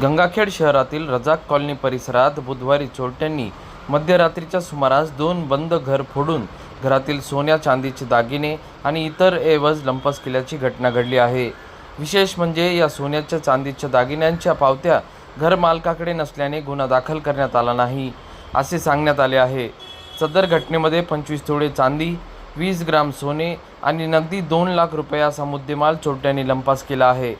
गंगाखेड शहरातील रजाक कॉलनी परिसरात बुधवारी चोरट्यांनी मध्यरात्रीच्या सुमारास 2 बंद घर फोडून घरातील सोन्या चांदीचे दागिने आणि इतर ऐवज लंपास केल्याची घटना घडली आहे। विशेष म्हणजे या सोन्याच्या चांदीच्या दागिन्यांच्या पावत्या घर मालकाकडे नसल्याने गुन्हा दाखल करण्यात आला नाही असे सांगण्यात आले आहे। सदर घटनेमध्ये 25 तोळे चांदी, 20 ग्राम सोने आणि नगदी 2 लाख रुपयाचा मुद्देमाल चोरट्यांनी लंपास केला आहे।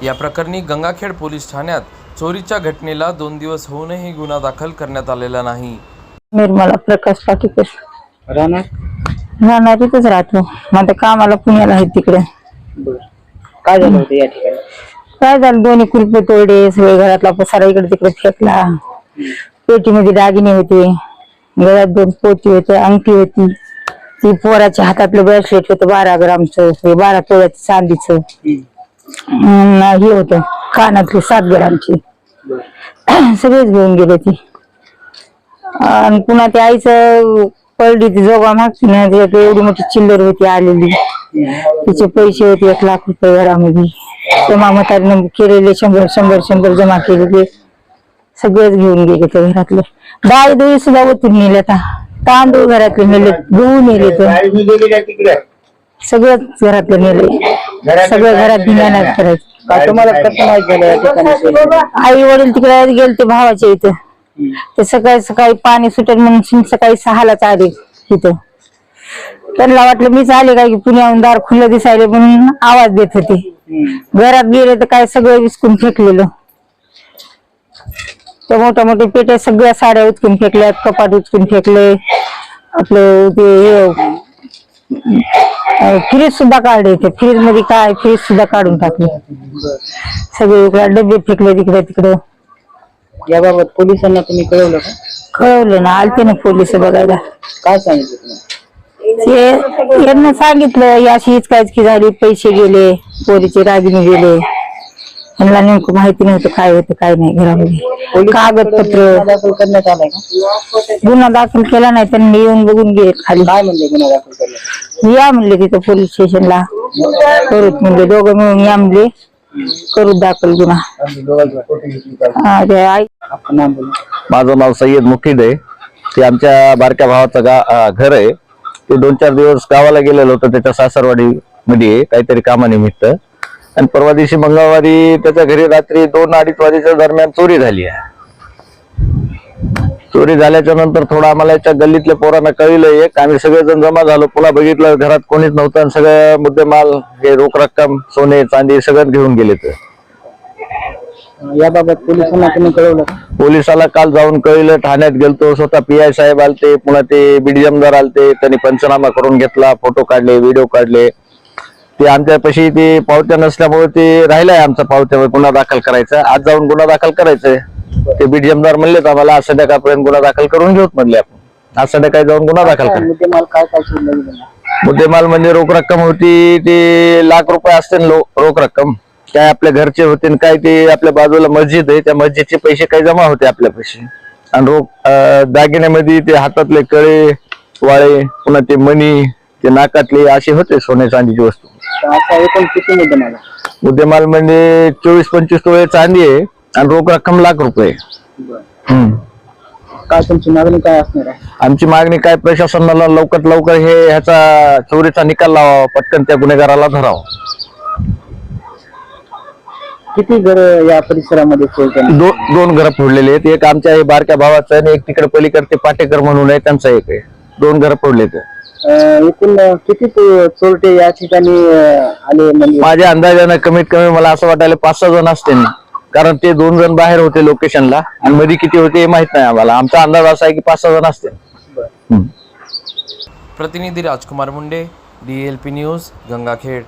या प्रकरणी गंगाखेड पोलीस ठाण्यात चोरीच्या घटनेला 2 दिवस होऊनही गुन्हा दाखल करण्यात आलेला नाही। निर्मला प्रकाश पाटीकर राहणार इथेच राहतो। माझं कामाला पुण्याला आहे तिकडे। काय झालं होतं या ठिकाणी? काय झालं, दोन्ही कुलपे तोडले, सगळे घरातला पसारा इकडे तिकडे फेकला। पेटीमध्ये दागिने होते, गळ्यात 2 पोती होते, अंगठी होती, ती पोराच्या हातातलं ब्रेसलेट होतं 12 ग्रामचं, 12 तोळ्याचं चांदीचं, हे होतं कानातले 7 ग्रामचे, सगळेच घेऊन गेले ती। आणि पुन्हा त्या आईचं पडली ती जोगा मागती ना, एवढी मोठी चिल्लर होती आलेली, तिचे पैसे होते 1 लाख रुपये घरामध्ये, तेव्हा म्हातारीने केलेले 100 जमा केलेले सगळेच घेऊन गेले त्या घरातले। डाळ दही सुद्धा ओतून नेले, तांदूळ घरातले नेले, गहू नेले, सगळंच घरातले नेले, सगळं घरात ज्ञानात करायचं। तुम्हाला कसं माहित झालं या ठिकाणी? आई वडील तिकडे गेले ते भावाच्या इथं, ते सकाळी पाणी सुटेल म्हणून सकाळी 6लाच आले इथं। त्यांना वाटलं मीच आले काय की पुण्याहून दार खुलं दिसायले म्हणून आवाज देत होते। घरात गेले तर काय सगळं विस्कून फेकलेलं, त्या मोठ्या मोठ्या पेट्या सगळ्या साड्या उचकून फेकल्यात, कपाट उचकून फेकले, आपलं ते फ्रीज सुद्धा काढले, ते फ्रीज मध्ये काय फ्रीज सुद्धा काढून टाकले, सगळे डबे फेकले तिकडे तिकडे। याबाबत पोलिसांना तुम्ही कळवलं का? कळवलं ना, आलते ना पोलीस बघायला। काय सांगितलं तुम्हाला? ते यांना सांगितलं अशी हिचकायचकी झाली, पैसे गेले, पोरीचे दागिने गेले, यांना नेमकं माहिती नव्हतं काय होतं काय नाही घरामध्ये। कागदपत्र दाखल करण्यात आलाय का? गुन्हा दाखल केला नाही, त्यांनी येऊन बघून गेले खाली। काय म्हणले गुन्हा दाखल करण्यात? या म्हणले तिथं पोलीस स्टेशनला, करूच म्हणले, दोघं मिळून या म्हणले, करू दाखल गुन्हा। आपलं नाम बोला। माझं नाव सय्यद मुकीद आहे। ते आमच्या बारक्या भावाचं घर आहे। ते 2-4 दिवस गावाला गेलेलं होतं, त्याच्या सासरवाडी मध्ये काहीतरी कामानिमित्त, आणि परवा दिवशी मंगळवारी त्याच्या घरी रात्री 2-2:30 वाजेच्या दरम्यान चोरी झाली आहे। चोरी झाल्याच्या नंतर थोडं आम्हाला याच्या गल्लीतल्या पोरांना कळलं, एक आम्ही सगळेजण जमा झालो, पुन्हा बघितलं घरात कोणीच नव्हतं, आणि सगळं मुद्देमाल हे रोख रक्कम सोने चांदी सगळं घेऊन गेले। याबाबत पोलिसांना तुम्ही कळवलं का? पोलिसाला काल जाऊन कळलं, ठाण्यात गेलतो, स्वतः PI साहेब आलते, पुन्हा ते BDMदार आलते, त्यांनी पंचनामा करून घेतला, फोटो काढले, व्हिडिओ काढले। ते आमच्यापाशी ते पावत्या नसल्यामुळे ते राहिलाय आमचा पावत्यावर गुन्हा दाखल करायचा, आज जाऊन गुन्हा दाखल करायचंय। ते BDMदार म्हणलेत आम्हाला आज संध्याकाळपर्यंत गुन्हा दाखल करून घेऊत म्हणले, आपण आज संध्याकाळी जाऊन गुन्हा दाखल करा। मुद्देमाल काय शोधलं? मुद्देमाल म्हणजे रोख रक्कम होती, ते लाख रुपये असते रोख रक्कम, काय आपल्या घरचे होते, काय ते आपल्या बाजूला मस्जिद आहे, त्या मस्जिदचे पैसे काही जमा होते आपल्या पैसे, आणि रोख दागिन्यामध्ये ते हातातले कळे वाळे, पुन्हा ते मणी, ते नाकातले असे होते सोने चांदीची वस्तू। एकूण किती मुद्देमाल? मुद्देमाल म्हणजे 24-25 तोळे चांदी आहे आणि रोख रक्कम लाख रुपये। काय तुमची मागणी काय असणार आहे? आमची मागणी काय, प्रशासनाला लवकरात लवकर ह्याचा चोरीचा निकाल लावावा, पटकन त्या गुन्हेगाराला धरावं। किती घर या परिसरामध्ये फोडले? 2 घरं फोडलेले आहेत, एक आमच्या बारक्या भावाचं आणि एक तिकडे पलीकडे ते पाटेकर म्हणून आहे त्यांचा एक आहे, 2 घरं फोडलेत। एकूण किती चोरटे या ठिकाणी आले? म्हणजे माझ्या अंदाजानं कमीत कमी मला असं वाटायला 5-6 जण असतील, कारण ते 2 जण बाहेर होते लोकेशनला, आणि मध्ये किती होते हे माहित नाही आम्हाला, आमचा अंदाज असा आहे की 5-6 जण असतील। प्रतिनिधी राजकुमार मुंडे, DLP न्यूज, गंगाखेड।